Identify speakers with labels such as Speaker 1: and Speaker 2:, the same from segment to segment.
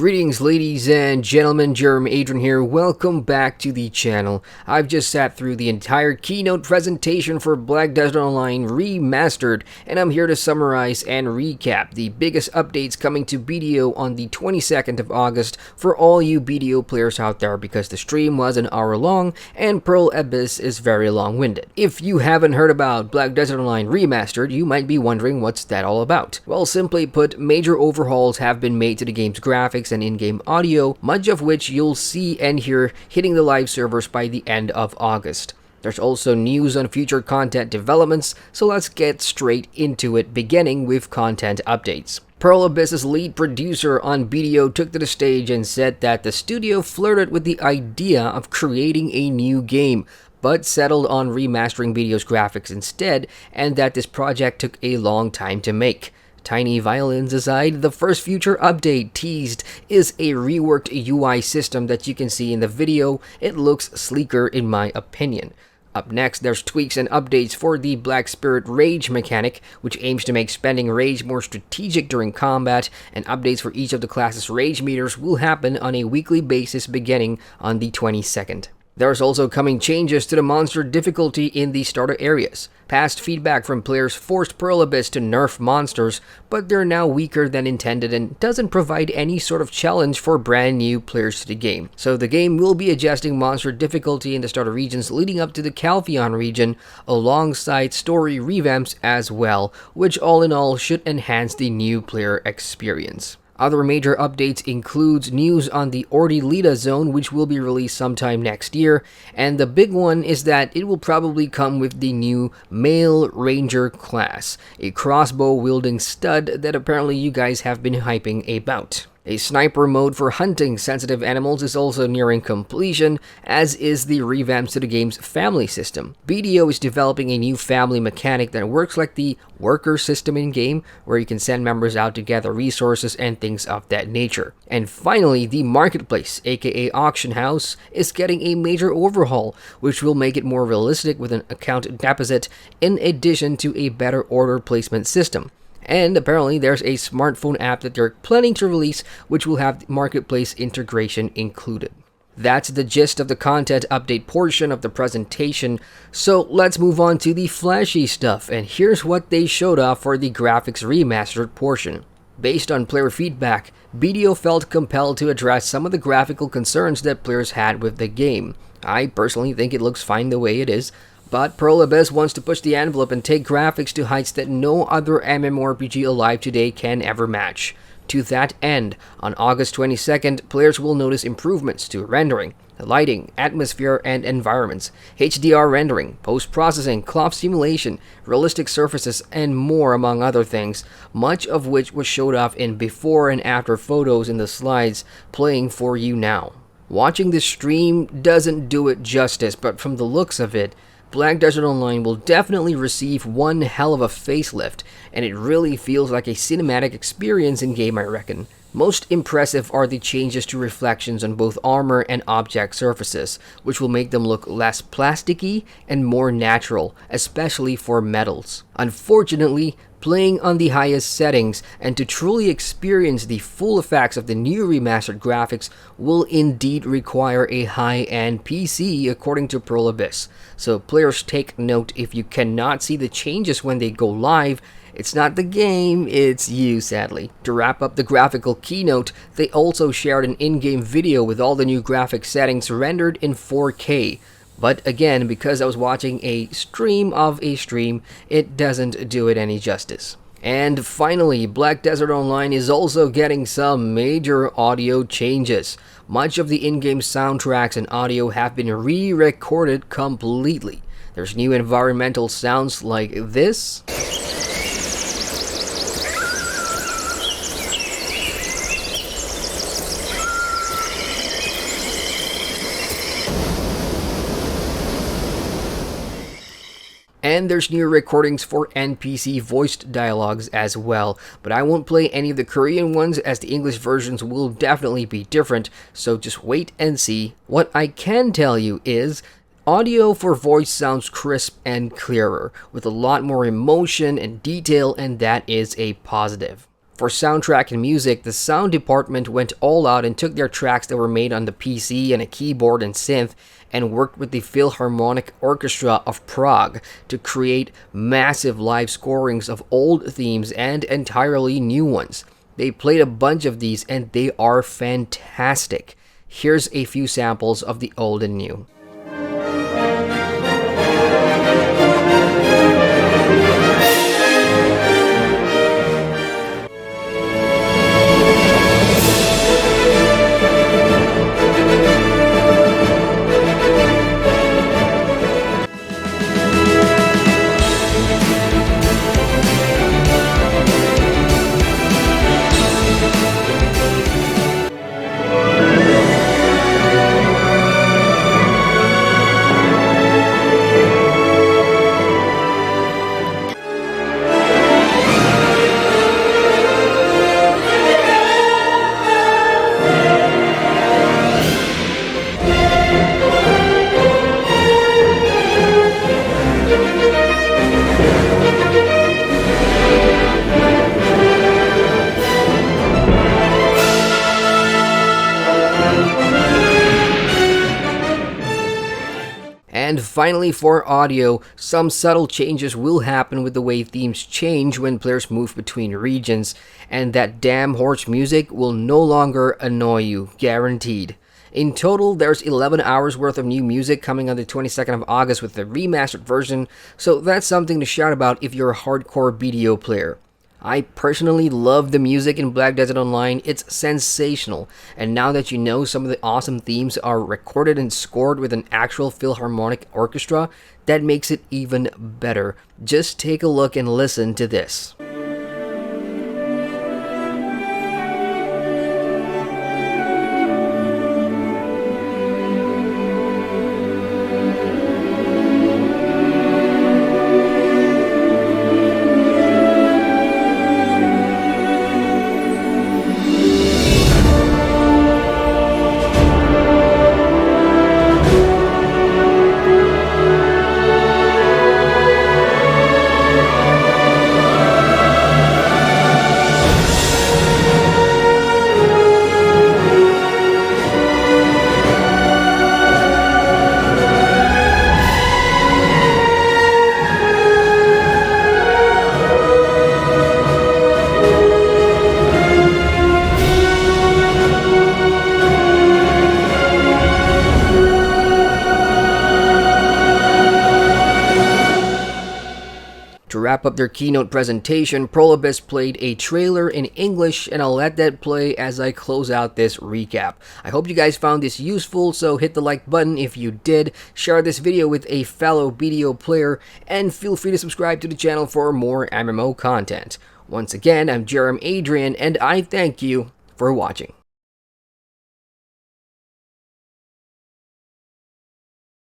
Speaker 1: Greetings ladies and gentlemen, Adrian here, welcome back to the channel. I've just sat through the entire keynote presentation for Black Desert Online Remastered, and I'm here to summarize and recap the biggest updates coming to BDO on the 22nd of August for all you BDO players out there, because the stream was an hour long and Pearl Abyss is very long-winded. If you haven't heard about Black Desert Online Remastered, you might be wondering what's that all about. Well, simply put, major overhauls have been made to the game's graphics and in-game audio, much of which you'll see and hear hitting the live servers by the end of August. There's also news on future content developments, so let's get straight into it, beginning with content updates. Pearl Abyss's lead producer on BDO took to the stage and said that the studio flirted with the idea of creating a new game, but settled on remastering BDO's graphics instead, and that this project took a long time to make. Tiny violins aside, the first future update teased is a reworked UI system that you can see in the video. It looks sleeker in my opinion. Up next, there's tweaks and updates for the Black Spirit Rage mechanic, which aims to make spending rage more strategic during combat, and updates for each of the class's rage meters will happen on a weekly basis beginning on the 22nd. There's also coming changes to the monster difficulty in the starter areas. Past feedback from players forced Pearl Abyss to nerf monsters, but they're now weaker than intended and doesn't provide any sort of challenge for brand new players to the game. So the game will be adjusting monster difficulty in the starter regions leading up to the Calpheon region, alongside story revamps as well, which all in all should enhance the new player experience. Other major updates includes news on the Ordi-Lita zone, which will be released sometime next year, and the big one is that it will probably come with the new Male Ranger class, a crossbow-wielding stud that apparently you guys have been hyping about. A sniper mode for hunting sensitive animals is also nearing completion, as is the revamps to the game's family system. BDO is developing a new family mechanic that works like the worker system in-game, where you can send members out to gather resources and things of that nature. And finally, the marketplace, aka auction house, is getting a major overhaul, which will make it more realistic with an account deposit, in addition to a better order placement system. And apparently there's a smartphone app that they're planning to release, which will have marketplace integration included. That's the gist of the content update portion of the presentation, so let's move on to the flashy stuff, and here's what they showed off for the graphics remastered portion. Based on player feedback, BDO felt compelled to address some of the graphical concerns that players had with the game. I personally think it looks fine the way it is, but Pearl Abyss wants to push the envelope and take graphics to heights that no other MMORPG alive today can ever match. To that end, on August 22nd, players will notice improvements to rendering, lighting, atmosphere, and environments, HDR rendering, post-processing, cloth simulation, realistic surfaces, and more among other things, much of which was showed off in before and after photos in the slides playing for you now. Watching this stream doesn't do it justice, but from the looks of it, Black Desert Online will definitely receive one hell of a facelift, and it really feels like a cinematic experience in-game, I reckon. Most impressive are the changes to reflections on both armor and object surfaces, which will make them look less plasticky and more natural, especially for metals. Unfortunately, playing on the highest settings and to truly experience the full effects of the new remastered graphics will indeed require a high-end PC, according to Pearl Abyss. So players take note, if you cannot see the changes when they go live, it's not the game, it's you, sadly. To wrap up the graphical keynote, they also shared an in-game video with all the new graphic settings rendered in 4K. But again, because I was watching a stream of a stream, it doesn't do it any justice. And finally, Black Desert Online is also getting some major audio changes. Much of the in-game soundtracks and audio have been re-recorded completely. There's new environmental sounds like this, and there's new recordings for NPC voiced dialogues as well, but I won't play any of the Korean ones as the English versions will definitely be different, so just wait and see. What I can tell you is, audio for voice sounds crisp and clearer, with a lot more emotion and detail, and that is a positive. For soundtrack and music, the sound department went all out and took their tracks that were made on the PC and a keyboard and synth and worked with the Philharmonic Orchestra of Prague to create massive live scorings of old themes and entirely new ones. They played a bunch of these and they are fantastic. Here's a few samples of the old and new. And finally, for audio, some subtle changes will happen with the way themes change when players move between regions, and that damn horse music will no longer annoy you, guaranteed. In total, there's 11 hours worth of new music coming on the 22nd of August with the remastered version, so that's something to shout about if you're a hardcore BDO player. I personally love the music in Black Desert Online, it's sensational, and now that you know some of the awesome themes are recorded and scored with an actual Philharmonic Orchestra, that makes it even better. Just take a look and listen to this. To wrap up their keynote presentation, Prolobis played a trailer in English, and I'll let that play as I close out this recap. I hope you guys found this useful, so hit the like button if you did, share this video with a fellow BDO player, and feel free to subscribe to the channel for more MMO content. Once again, I'm Adrian, and I thank you for watching.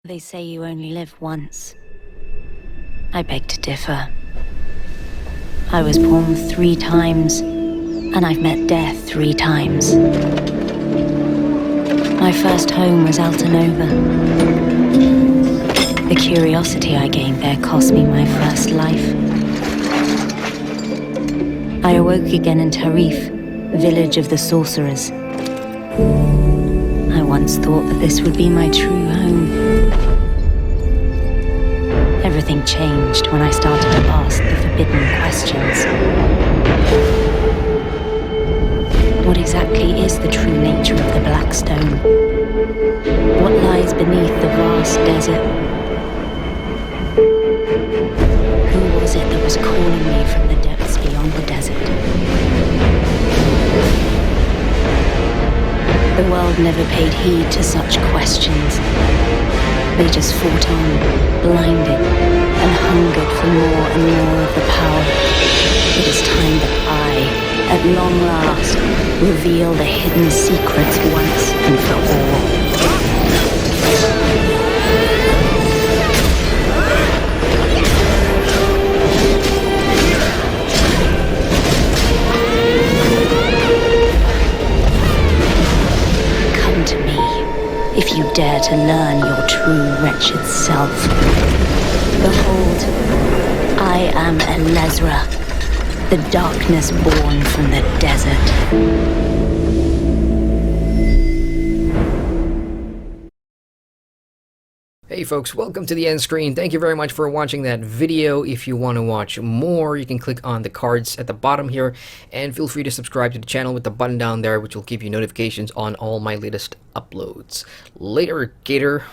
Speaker 2: They say you only live once. I beg to differ. I was born 3 times, and I've met death 3 times. My first home was Altanova. The curiosity I gained there cost me my first life. I awoke again in Tarif, village of the sorcerers. I once thought that this would be my true home. Everything changed when I started to ask the forbidden questions. What exactly is the true nature of the Black Stone? What lies beneath the vast desert? Who was it that was calling me from the depths beyond the desert? The world never paid heed to such questions. They just fought on, blinded, and hungered for more and more of the power. It is time that I, at long last, reveal the hidden secrets once and for all. Come to me, if you dare to learn your true wretched self. Behold, I am Elezra, The darkness born from the desert.
Speaker 1: Hey folks, welcome to the end screen. Thank you very much for watching that video. If you want to watch more, you can click on the cards at the bottom here, and feel free to subscribe to the channel with the button down there, which will give you notifications on all my latest uploads. Later, Gator.